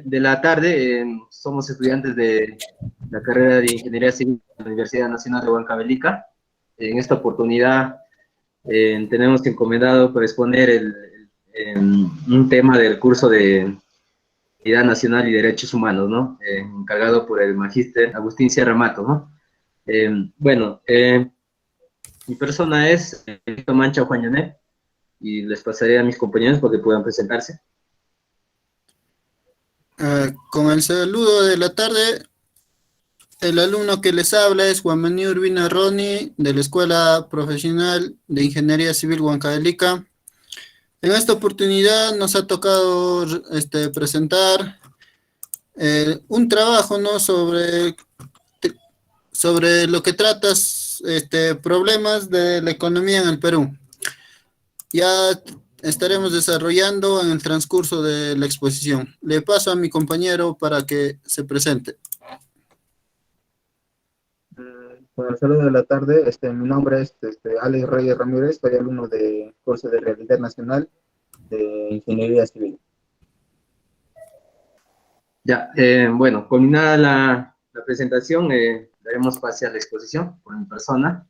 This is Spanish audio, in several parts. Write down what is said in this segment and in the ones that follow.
de la tarde. Somos estudiantes de la carrera de Ingeniería Civil de la Universidad Nacional de Huancavelica. En esta oportunidad tenemos encomendado para exponer un tema del curso de Identidad Nacional y Derechos Humanos, ¿no? Encargado por el magíster Agustín Sierra Mato, ¿no? Mi persona es Víctor Mancha Juañonet, y les pasaré a mis compañeros para que puedan presentarse. Con el saludo de la tarde, el alumno que les habla es Juan Manuel Urbina Roni, de la Escuela Profesional de Ingeniería Civil Huancavelica. En esta oportunidad nos ha tocado presentar un trabajo, ¿no?, sobre lo que trata problemas de la economía en el Perú. Ya estaremos desarrollando en el transcurso de la exposición. Le paso a mi compañero para que se presente. Con el saludo de la tarde, mi nombre es Alex Reyes Ramírez, soy alumno del curso de Realidad Nacional de Ingeniería Civil. Ya, bueno, culminada la presentación, daremos pase a la exposición por mi persona.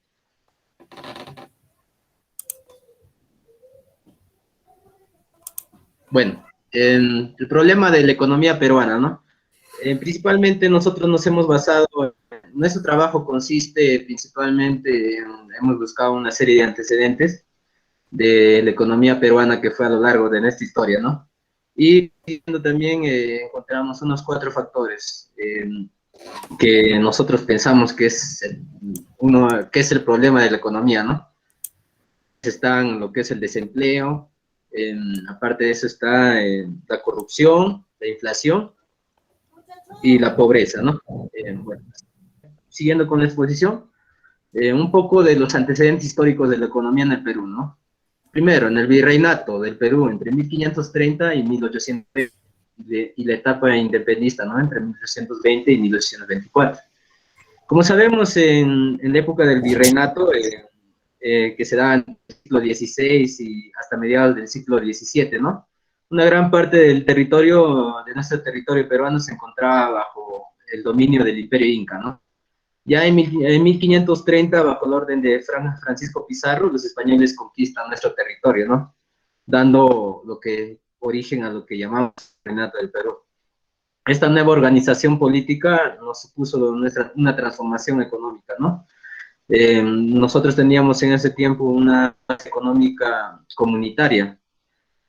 Bueno, el problema de la economía peruana, ¿no? Principalmente nosotros nos hemos basado, nuestro trabajo consiste principalmente hemos buscado una serie de antecedentes de la economía peruana que fue a lo largo de nuestra historia, ¿no? Y también encontramos unos 4 factores que nosotros pensamos que es el problema de la economía, ¿no? Están lo que es el desempleo, aparte de eso está la corrupción, la inflación y la pobreza, ¿no? Bueno, siguiendo con la exposición, un poco de los antecedentes históricos de la economía en el Perú, ¿no? Primero, en el virreinato del Perú, entre 1530 y 1800, y la etapa independentista, ¿no?, entre 1820 y 1824. Como sabemos, en la época del virreinato, que se da en el siglo XVI y hasta mediados del siglo XVII, ¿no?, una gran parte del territorio, de nuestro territorio peruano, se encontraba bajo el dominio del Imperio Inca, ¿no? Ya en 1530, bajo el orden de Francisco Pizarro, los españoles conquistan nuestro territorio, ¿no?, dando origen a lo que llamamos el Reinato del Perú. Esta nueva organización política nos supuso una transformación económica, ¿no? Nosotros teníamos en ese tiempo una base económica comunitaria.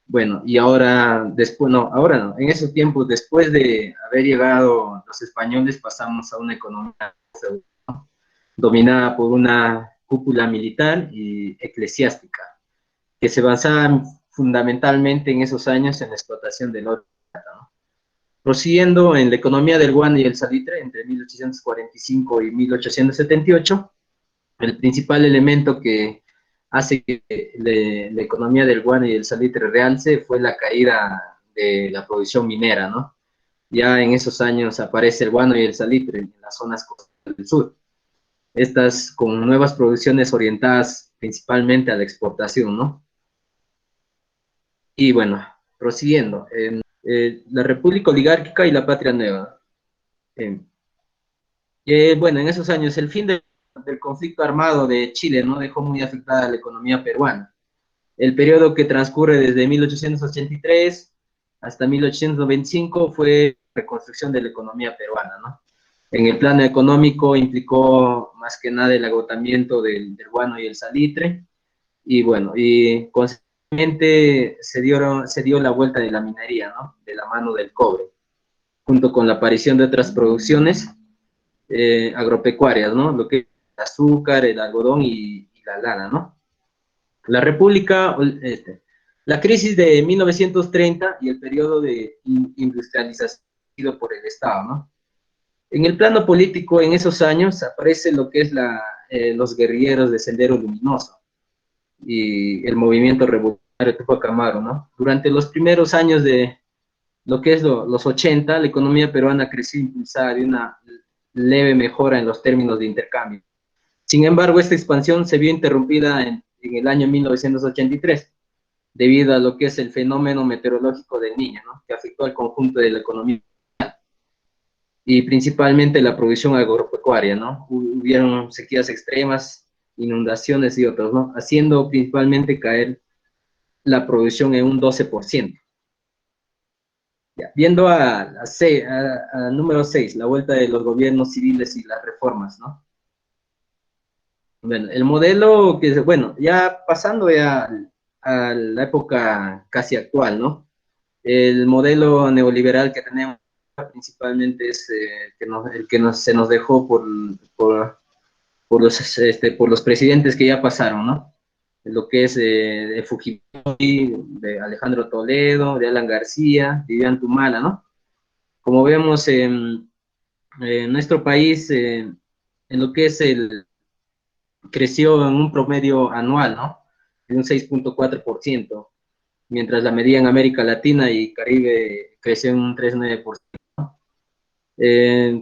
Bueno, y ahora no, en ese tiempo, después de haber llegado los españoles, pasamos a una economía dominada por una cúpula militar y eclesiástica, que se basaba fundamentalmente en esos años en la explotación del oro, ¿no? Prosiguiendo en la economía del guano y el salitre, entre 1845 y 1878, el principal elemento que hace que la economía del guano y el salitre realce fue la caída de la producción minera, ¿no? Ya en esos años aparece el guano y el salitre en las zonas costeras del sur. Estas con nuevas producciones orientadas principalmente a la exportación, ¿no? Y bueno, prosiguiendo, la República Oligárquica y la Patria Nueva. Bueno, en esos años, el fin del conflicto armado de Chile, ¿no?, dejó muy afectada la economía peruana. El periodo que transcurre desde 1883 hasta 1895 fue reconstrucción de la economía peruana, ¿no? En el plano económico implicó más que nada el agotamiento del guano y el salitre, y bueno, y consecuentemente se dio la vuelta de la minería, ¿no?, de la mano del cobre, junto con la aparición de otras producciones agropecuarias, ¿no?, lo que es el azúcar, el algodón y la lana, ¿no? La crisis de 1930 y el periodo de industrialización por el Estado, ¿no? En el plano político, en esos años, aparece lo que es los guerrilleros de Sendero Luminoso y el movimiento revolucionario Tupac Amaru, ¿no? Durante los primeros años de lo que es los 80, la economía peruana creció impulsada de una leve mejora en los términos de intercambio. Sin embargo, esta expansión se vio interrumpida en el año 1983, debido a lo que es el fenómeno meteorológico del Niño, ¿no?, que afectó al conjunto de la economía y principalmente la producción agropecuaria, ¿no? Hubieron sequías extremas, inundaciones y otros, ¿no? Haciendo principalmente caer la producción en un 12%. Ya, viendo a número 6, la vuelta de los gobiernos civiles y las reformas, ¿no? Bueno, el modelo que, bueno, ya pasando ya a la época casi actual, ¿no? El modelo neoliberal que tenemos principalmente es se nos dejó por los presidentes que ya pasaron, ¿no? Lo que es de Fujimori, de Alejandro Toledo, de Alan García, de Vivian Tumala, ¿no? Como vemos en nuestro país, en lo que es creció en un promedio anual, ¿no? De un 6.4%, mientras la media en América Latina y Caribe creció en un 3.9%.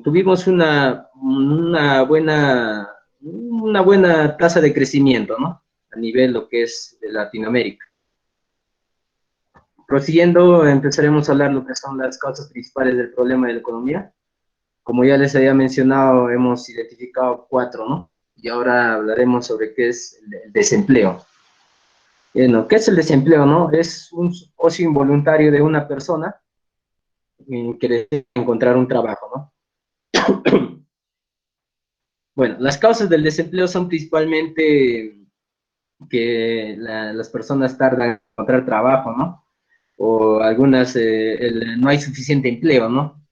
Tuvimos una buena tasa de crecimiento, ¿no? A nivel lo que es de Latinoamérica. Prosiguiendo, empezaremos a hablar lo que son las causas principales del problema de la economía. Como ya les había mencionado, hemos identificado 4, ¿no? Y ahora hablaremos sobre qué es el desempleo. Bueno, ¿qué es el desempleo, no? Es un ocio involuntario de una persona que desea encontrar un trabajo, ¿no? Bueno, las causas del desempleo son principalmente que las personas tardan en encontrar trabajo, ¿no? O algunas, no hay suficiente empleo, ¿no?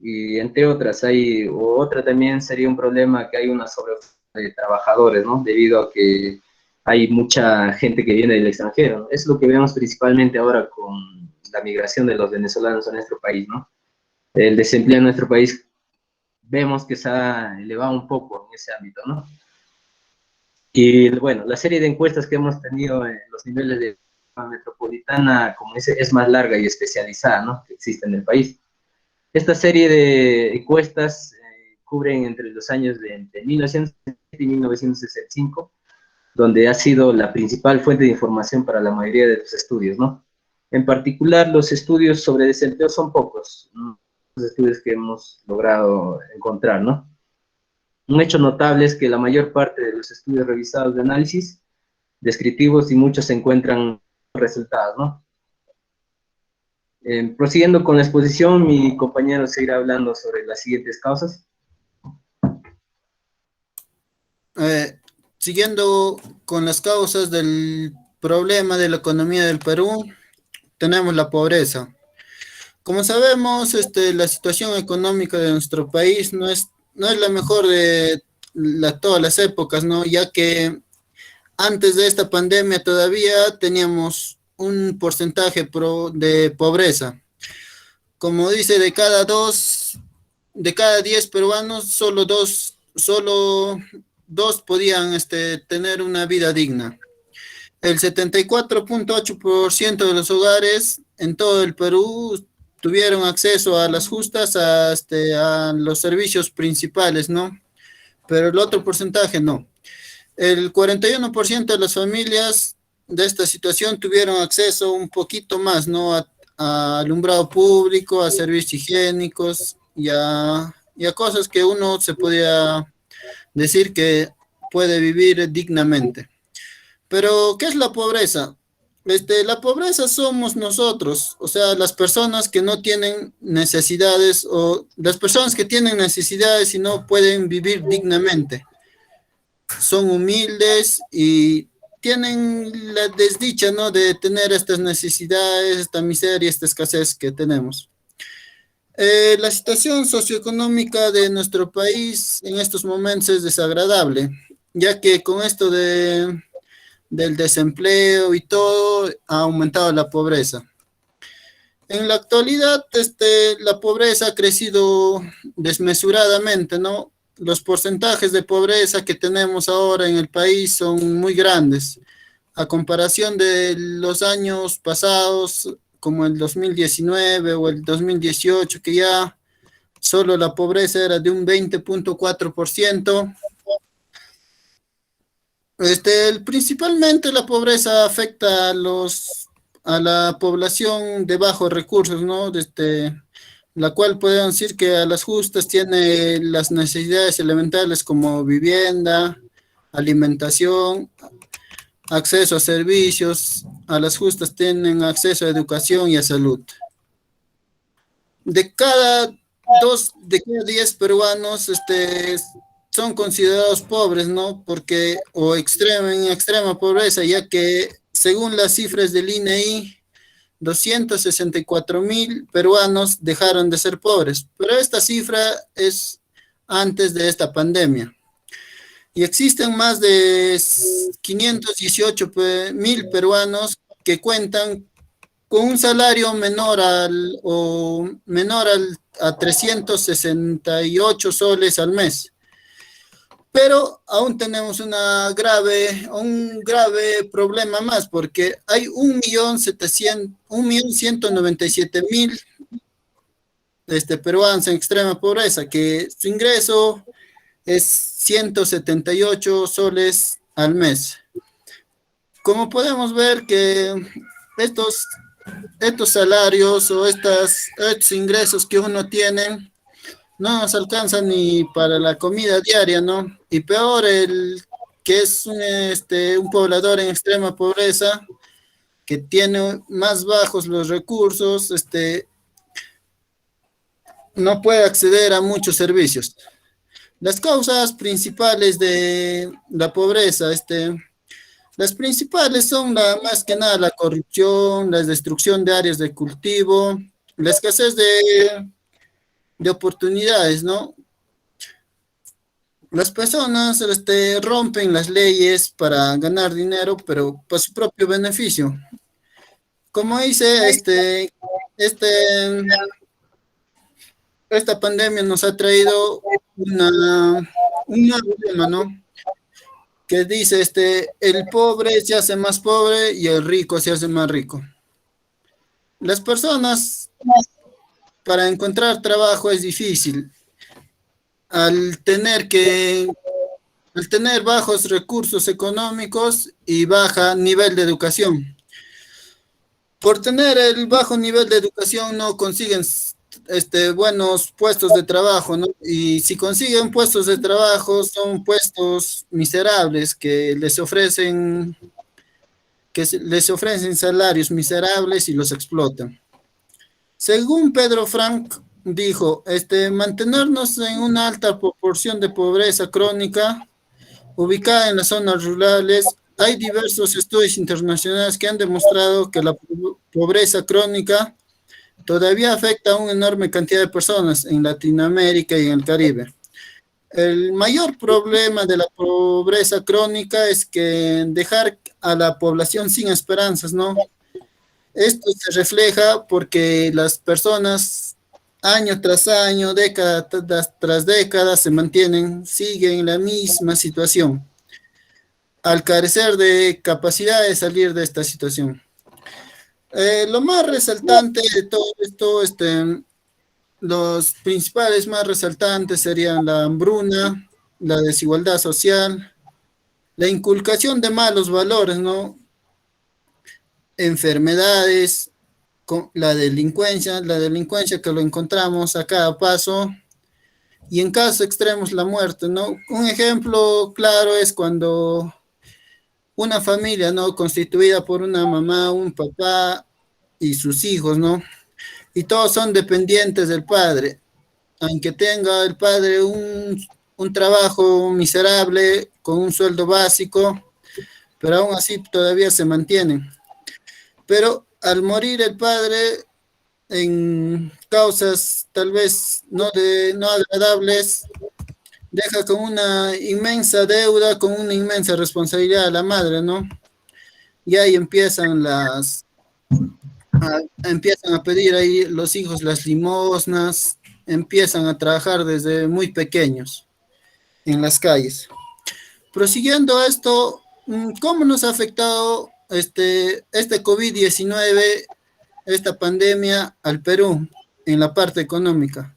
Y entre otras, otra también sería un problema que hay una sobreoferta de trabajadores, ¿no? Debido a que hay mucha gente que viene del extranjero, ¿no? Es lo que vemos principalmente ahora con la migración de los venezolanos a nuestro país, ¿no? El desempleo en nuestro país vemos que se ha elevado un poco en ese ámbito, ¿no? Y bueno, la serie de encuestas que hemos tenido en los niveles de metropolitana, como es más larga y especializada, ¿no? Que existe en el país. Esta serie de encuestas cubren entre los años de 1960 y 1965, donde ha sido la principal fuente de información para la mayoría de los estudios, ¿no? En particular, los estudios sobre desempleo son pocos, ¿no? Los estudios que hemos logrado encontrar, ¿no? Un hecho notable es que la mayor parte de los estudios revisados de análisis descriptivos y muchos se encuentran resultados, ¿no? Prosiguiendo con la exposición, mi compañero seguirá hablando sobre las siguientes causas. Siguiendo con las causas del problema de la economía del Perú, tenemos la pobreza. Como sabemos, la situación económica de nuestro país no es la mejor de todas las épocas, ¿no? Ya que antes de esta pandemia todavía teníamos un porcentaje de pobreza. Como dice, de cada 10 peruanos, solo dos podían tener una vida digna. El 74.8% de los hogares en todo el Perú tuvieron acceso a las justas, a los servicios principales, ¿no? Pero el otro porcentaje no. El 41% de las familias de esta situación tuvieron acceso un poquito más, ¿no? A alumbrado público, a servicios higiénicos y a cosas que uno se podía decir que puede vivir dignamente. Pero, ¿qué es la pobreza? La pobreza somos nosotros, o sea, las personas que no tienen necesidades o las personas que tienen necesidades y no pueden vivir dignamente. Son humildes y tienen la desdicha, ¿no? De tener estas necesidades, esta miseria, esta escasez que tenemos. La situación socioeconómica de nuestro país en estos momentos es desagradable, ya que con esto del desempleo y todo ha aumentado la pobreza. En la actualidad, la pobreza ha crecido desmesuradamente, ¿no? Los porcentajes de pobreza que tenemos ahora en el país son muy grandes. A comparación de los años pasados, como el 2019 o el 2018, que ya solo la pobreza era de un 20.4%. Principalmente la pobreza afecta a la población de bajos recursos, ¿no? la cual podemos decir que a las justas tiene las necesidades elementales como vivienda, alimentación, acceso a servicios, a las justas tienen acceso a educación y a salud. De cada 10 peruanos son considerados pobres, ¿no? Porque, o en extrema pobreza, ya que según las cifras del INEI, 264.000 peruanos dejaron de ser pobres, pero esta cifra es antes de esta pandemia. Y existen más de 518.000 peruanos que cuentan con un salario a 368 soles al mes. Pero aún tenemos un grave problema más, porque hay 1.197.000 peruanos en extrema pobreza, que su ingreso es 178 soles al mes. Como podemos ver que estos salarios o estos ingresos que uno tiene no nos alcanzan ni para la comida diaria, ¿no? Y peor el que es un poblador en extrema pobreza, que tiene más bajos los recursos, no puede acceder a muchos servicios. Las causas principales de la pobreza, las principales son más que nada la corrupción, la destrucción de áreas de cultivo, la escasez de oportunidades, ¿no? Las personas rompen las leyes para ganar dinero, pero para su propio beneficio. Como dice, esta pandemia nos ha traído un problema, ¿no? Que dice, el pobre se hace más pobre y el rico se hace más rico. Las personas, para encontrar trabajo es difícil, al tener bajos recursos económicos y baja nivel de educación. Por tener el bajo nivel de educación no consiguen buenos puestos de trabajo, ¿no? Y si consiguen puestos de trabajo son puestos miserables que les ofrecen salarios miserables y los explotan. Según Pedro Frank dijo, mantenernos en una alta proporción de pobreza crónica ubicada en las zonas rurales. Hay diversos estudios internacionales que han demostrado que la pobreza crónica todavía afecta a una enorme cantidad de personas en Latinoamérica y en el Caribe. El mayor problema de la pobreza crónica es que dejar a la población sin esperanzas, ¿no? Esto se refleja porque las personas año tras año, década tras década siguen en la misma situación, al carecer de capacidad de salir de esta situación. Lo más resaltante de todo esto, los principales más resaltantes serían la hambruna, la desigualdad social, la inculcación de malos valores, ¿no? Enfermedades, la delincuencia que lo encontramos a cada paso, y en casos extremos la muerte, ¿no? Un ejemplo claro es cuando una familia, ¿no? Constituida por una mamá, un papá y sus hijos, ¿no? Y todos son dependientes del padre, aunque tenga el padre un trabajo miserable con un sueldo básico, pero aún así todavía se mantienen. Pero al morir el padre en causas tal vez no agradables, deja con una inmensa deuda, con una inmensa responsabilidad a la madre, ¿no? Y ahí empiezan a pedir ahí los hijos las limosnas, empiezan a trabajar desde muy pequeños en las calles. Prosiguiendo esto, ¿cómo nos ha afectado este COVID-19, esta pandemia al Perú en la parte económica?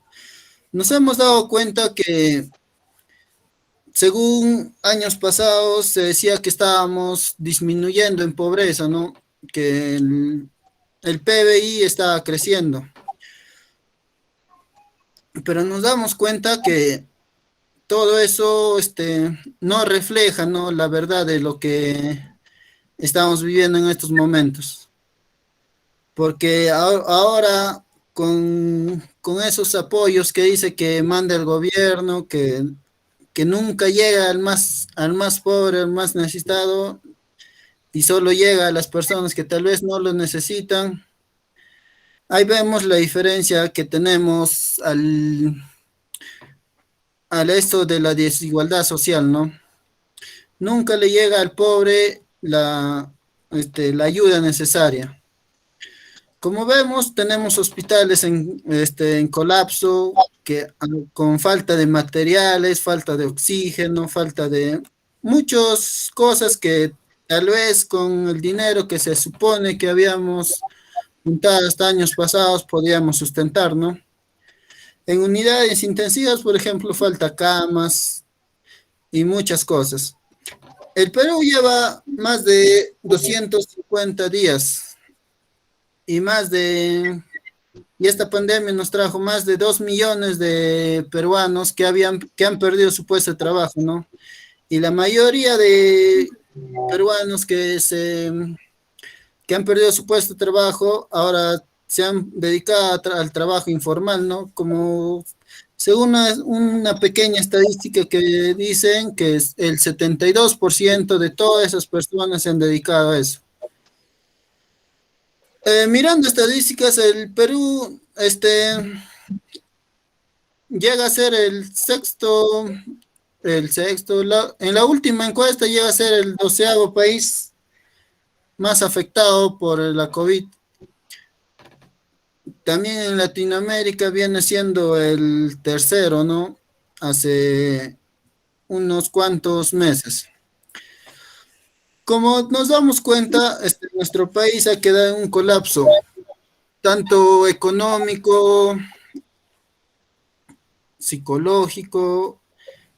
Nos hemos dado cuenta que según años pasados se decía que estábamos disminuyendo en pobreza, ¿no? Que el PBI estaba creciendo. pero nos damos cuenta que todo eso no refleja, ¿no?, la verdad de lo que estamos viviendo en estos momentos. Porque ahora con esos apoyos que dice que manda el gobierno, que nunca llega al más pobre, al más necesitado, y solo llega a las personas que tal vez no lo necesitan. Ahí vemos la diferencia que tenemos al esto de la desigualdad social, ¿no? Nunca le llega al pobre la ayuda necesaria. Como vemos, tenemos hospitales en colapso, con falta de materiales, falta de oxígeno, falta de muchas cosas que tal vez con el dinero que se supone que habíamos juntado hasta años pasados podíamos sustentar, ¿no? En unidades intensivas, por ejemplo, falta camas y muchas cosas. El Perú lleva más de 250 días y y esta pandemia nos trajo más de 2 millones de peruanos que han perdido su puesto de trabajo, ¿no? Y la mayoría de peruanos que han perdido su puesto de trabajo ahora se han dedicado al trabajo informal, ¿no? Como según una pequeña estadística que dicen que el 72% de todas esas personas se han dedicado a eso. Mirando estadísticas, el Perú llega a ser en la última encuesta llega a ser el 12º país más afectado por la COVID. También en Latinoamérica viene siendo el tercero, ¿no? Hace unos cuantos meses. Como nos damos cuenta, nuestro país ha quedado en un colapso, tanto económico, psicológico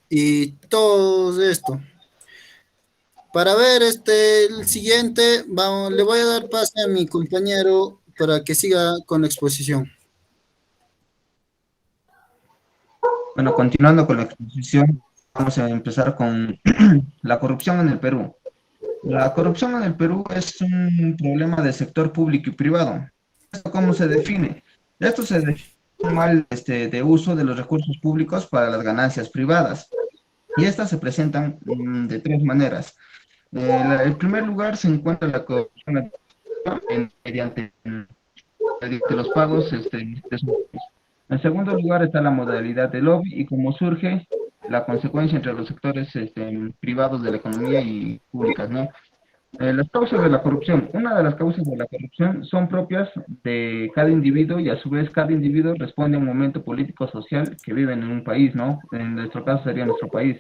y todo esto. Para ver el siguiente, le voy a dar pase a mi compañero para que siga con la exposición. Bueno, continuando con la exposición, vamos a empezar con la corrupción en el Perú. La corrupción en el Perú es un problema del sector público y privado. ¿Esto cómo se define? Esto se define como mal de uso de los recursos públicos para las ganancias privadas. Y estas se presentan de tres maneras. En primer lugar se encuentra la corrupción mediante los pagos de sueldos. En segundo lugar está la modalidad de lobby y cómo surge la consecuencia entre los sectores privados de la economía y públicas, ¿no? Las causas de la corrupción. Una de las causas de la corrupción son propias de cada individuo y a su vez cada individuo responde a un momento político-social que vive en un país, ¿no? En nuestro caso sería nuestro país.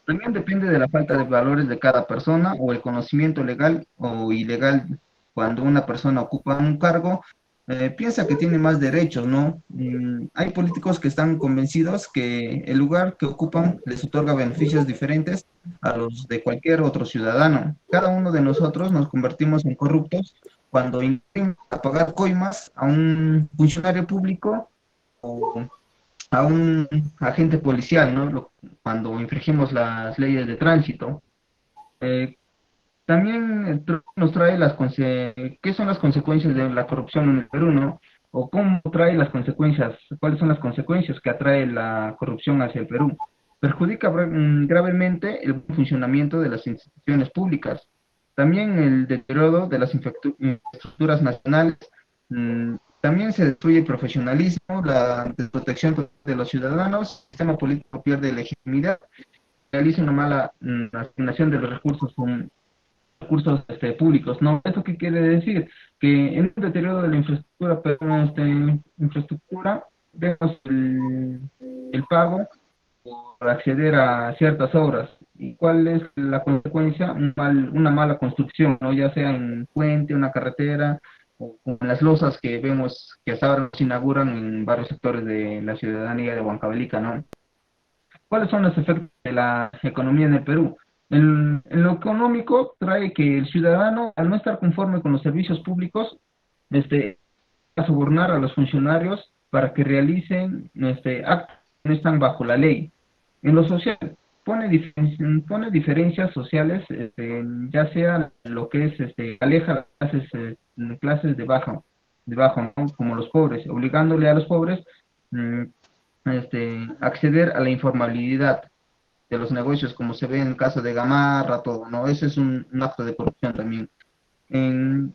También depende de la falta de valores de cada persona o el conocimiento legal o ilegal. Cuando una persona ocupa un cargo, piensa que tiene más derechos, ¿no? Hay políticos que están convencidos que el lugar que ocupan les otorga beneficios diferentes a los de cualquier otro ciudadano. Cada uno de nosotros nos convertimos en corruptos cuando intentamos pagar coimas a un funcionario público o a un agente policial, ¿no? Cuando infringimos las leyes de tránsito. Eh, También nos trae qué son las consecuencias de la corrupción en el Perú, ¿no? O cómo trae las consecuencias, cuáles son las consecuencias que atrae la corrupción hacia el Perú. Perjudica gravemente el funcionamiento de las instituciones públicas. También el deterioro de las infraestructuras nacionales. También se destruye el profesionalismo, la desprotección de los ciudadanos, el sistema político pierde legitimidad, realiza una mala asignación de los recursos públicos, ¿no? ¿Esto qué quiere decir? Que en un deterioro de la infraestructura, pero en infraestructura vemos el pago por acceder a ciertas obras. ¿Y cuál es la consecuencia? Una mala construcción, ¿no? Ya sea en un puente, una carretera, o con las losas que vemos que hasta ahora se inauguran en varios sectores de la ciudadanía de Huancavelica, ¿no? ¿Cuáles son los efectos de la economía en el Perú? En lo económico trae que el ciudadano, al no estar conforme con los servicios públicos, a sobornar a los funcionarios para que realicen actos que no están bajo la ley. En lo social, pone diferencias sociales, ya sea lo que es, aleja las clases de bajo, ¿no? Como los pobres, obligándole a los pobres mm, acceder a la informalidad de los negocios, como se ve en el caso de Gamarra, todo, ¿no? Ese es un acto de corrupción también. En,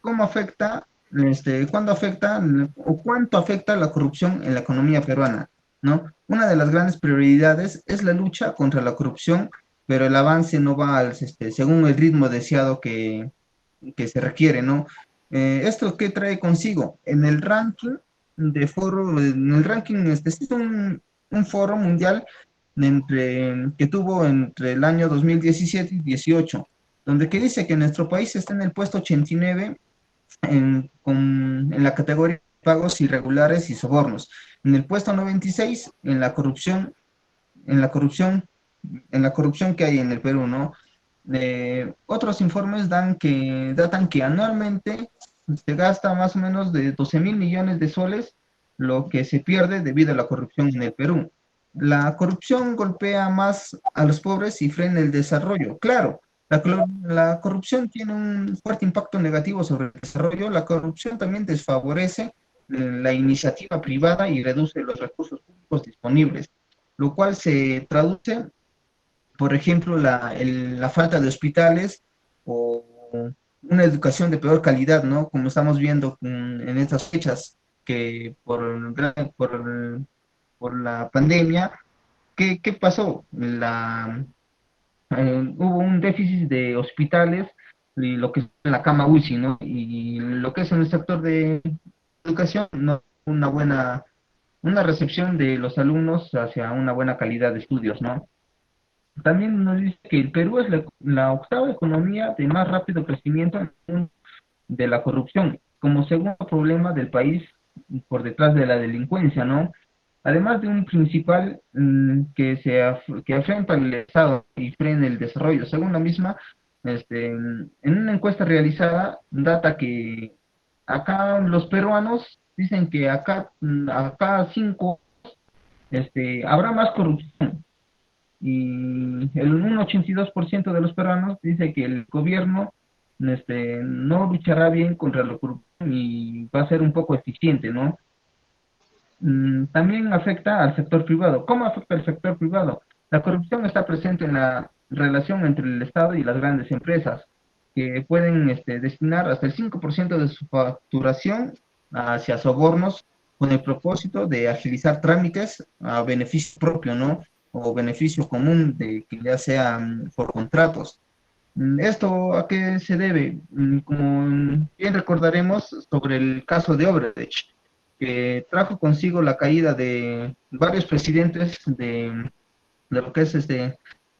¿Cómo afecta, cuándo afecta o cuánto afecta la corrupción en la economía peruana? ¿No? Una de las grandes prioridades es la lucha contra la corrupción, pero el avance no va según el ritmo deseado que se requiere, ¿no? ¿Esto qué trae consigo? En el ranking en el ranking, existe un foro mundial que tuvo entre el año 2017 y 18, donde que dice que nuestro país está en el puesto 89 en la categoría de pagos irregulares y sobornos. En el puesto 96 en la corrupción, en la corrupción que hay en el Perú, ¿no? Otros informes datan que anualmente se gasta más o menos de 12.000 millones de soles lo que se pierde debido a la corrupción en el Perú. La corrupción golpea más a los pobres y frena el desarrollo. Claro, la corrupción tiene un fuerte impacto negativo sobre el desarrollo. La corrupción también desfavorece la iniciativa privada y reduce los recursos públicos disponibles, lo cual se traduce, por ejemplo, la falta de hospitales o una educación de peor calidad, ¿no? Como estamos viendo en estas fechas, que por la pandemia, ¿qué pasó? Hubo un déficit de hospitales y lo que es la cama UCI, ¿no? Y lo que es en el sector de educación, no una recepción de los alumnos hacia una buena calidad de estudios, ¿no? También nos dice que el Perú es la octava economía de más rápido crecimiento en el mundo de la corrupción, como segundo problema del país por detrás de la delincuencia, ¿no? Además de un principal que afrenta al Estado y frena el desarrollo. Según la misma, en una encuesta realizada, data que acá los peruanos dicen que acá 5 habrá más corrupción. Y un 82% de los peruanos dice que el gobierno no luchará bien contra la corrupción y va a ser un poco eficiente, ¿no? También afecta al sector privado. ¿Cómo afecta al sector privado? La corrupción está presente en la relación entre el Estado y las grandes empresas, que pueden destinar hasta el 5% de su facturación hacia sobornos con el propósito de agilizar trámites a beneficio propio, ¿no? O beneficio común, de que ya sean por contratos. ¿Esto a qué se debe? Como bien recordaremos sobre el caso de Odebrecht, que trajo consigo la caída de varios presidentes de lo que es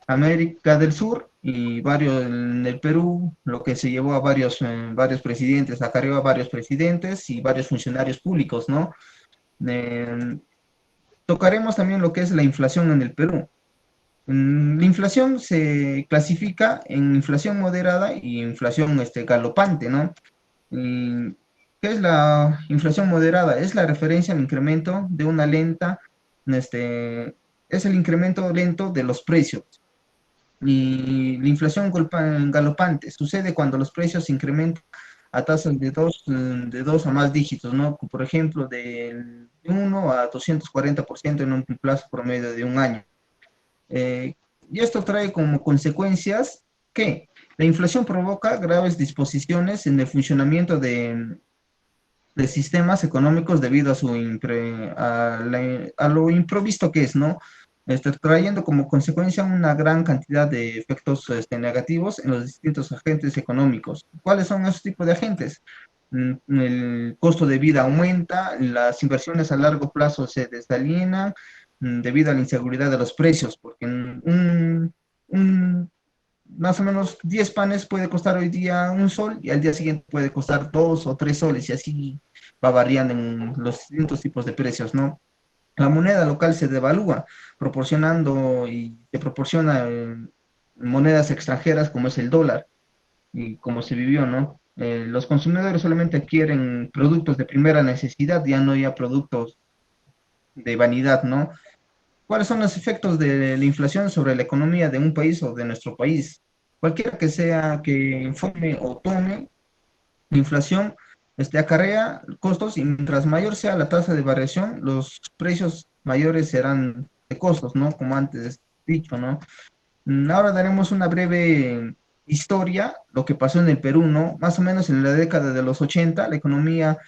América del Sur y varios en el Perú, lo que se llevó a varios presidentes, acarreó a varios presidentes y varios funcionarios públicos, ¿no? Tocaremos también lo que es la inflación en el Perú. La inflación se clasifica en inflación moderada y inflación galopante, ¿no? ¿Qué es la inflación moderada? Es la referencia al incremento de una lenta, es el incremento lento de los precios. Y la inflación galopante sucede cuando los precios incrementan a tasas de dos a más dígitos, ¿no? Por ejemplo, de 1 a 240% en un plazo promedio de un año. Y esto trae como consecuencias que la inflación provoca graves disposiciones en el funcionamiento de sistemas económicos debido a lo improvisto que es, ¿no? Trayendo como consecuencia una gran cantidad de efectos negativos en los distintos agentes económicos. ¿Cuáles son esos tipos de agentes? El costo de vida aumenta, las inversiones a largo plazo se desalienan debido a la inseguridad de los precios, porque más o menos 10 panes puede costar hoy día 1 sol y al día siguiente puede costar 2 o 3 soles y así va variando en los distintos tipos de precios, ¿no? La moneda local se devalúa, proporcionando y se proporciona monedas extranjeras como es el dólar y como se vivió, ¿no? Los consumidores solamente adquieren productos de primera necesidad, ya no ya productos de vanidad, ¿no? ¿Cuáles son los efectos de la inflación sobre la economía de un país o de nuestro país? Cualquiera que sea que informe o tome, la inflación acarrea costos y mientras mayor sea la tasa de variación, los precios mayores serán de costos, ¿no? Como antes dicho, ¿no? Ahora daremos una breve historia, lo que pasó en el Perú, ¿no? Más o menos en la década de los 80, la economía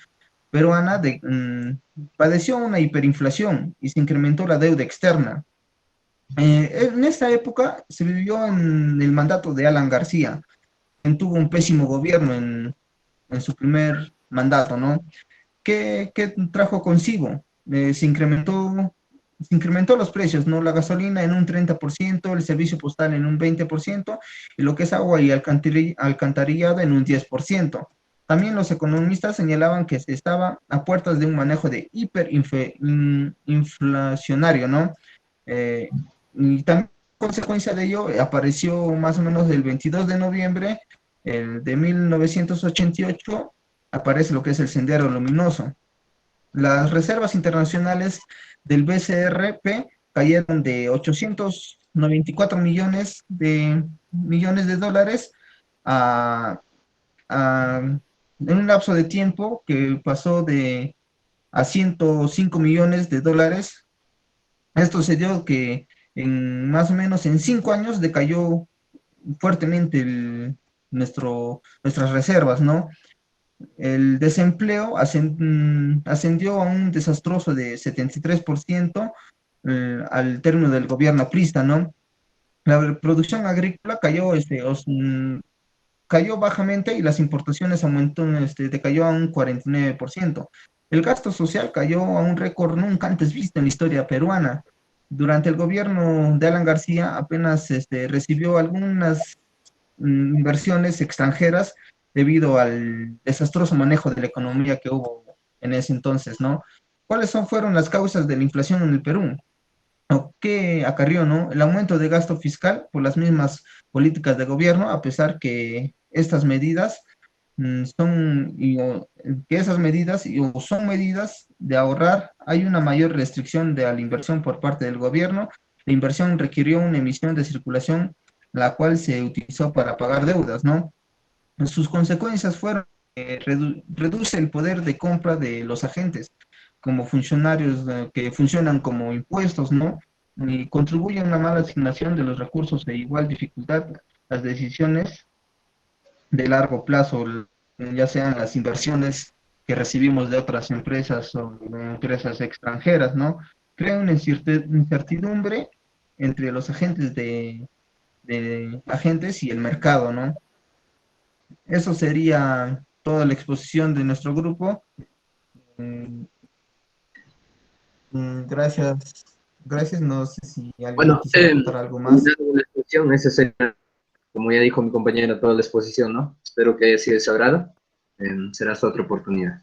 peruana padeció una hiperinflación y se incrementó la deuda externa. En esta época se vivió en el mandato de Alan García, quien tuvo un pésimo gobierno en su primer mandato, ¿no? ¿Qué trajo consigo? Se incrementó los precios, ¿no? La gasolina en un 30%, el servicio postal en un 20%, y lo que es agua y alcantarillado en un 10%. También los economistas señalaban que se estaba a puertas de un manejo de hiperinflacionario, ¿no? Eh, y también, consecuencia de ello, apareció más o menos el 22 de noviembre de 1988, aparece lo que es el Sendero Luminoso. Las reservas internacionales del BCRP cayeron de 894 millones de dólares a, en un lapso de tiempo que pasó a 105 millones de dólares. Esto se dio que en más o menos en 5 años decayó fuertemente nuestras reservas, ¿no? El desempleo ascendió a un desastroso de 73% al término del gobierno aprista, ¿no? La producción agrícola cayó bajamente y las importaciones decayó a un 49%. El gasto social cayó a un récord nunca antes visto en la historia peruana. Durante el gobierno de Alan García apenas recibió algunas inversiones extranjeras debido al desastroso manejo de la economía que hubo en ese entonces, ¿no? Fueron las causas de la inflación en el Perú? ¿O qué acarrió, no? El aumento de gasto fiscal por las mismas políticas de gobierno, a pesar que estas medidas son medidas de ahorrar, hay una mayor restricción de la inversión por parte del gobierno. La inversión requirió una emisión de circulación, la cual se utilizó para pagar deudas, ¿no? Sus consecuencias fueron que reduce el poder de compra de los agentes como funcionarios que funcionan como impuestos, ¿no? Y contribuye a una mala asignación de los recursos de igual dificultad las decisiones de largo plazo, ya sean las inversiones que recibimos de otras empresas o de empresas extranjeras, ¿no? Crea una incertidumbre entre los de agentes y el mercado, ¿no? Eso sería toda la exposición de nuestro grupo. Mm, Gracias, gracias. No sé si alguien Bueno, quisiera contar algo más. terminando la exposición, esa sería, como ya dijo mi compañero, toda la exposición, ¿no? Espero que haya sido de su agrado. Será hasta otra oportunidad.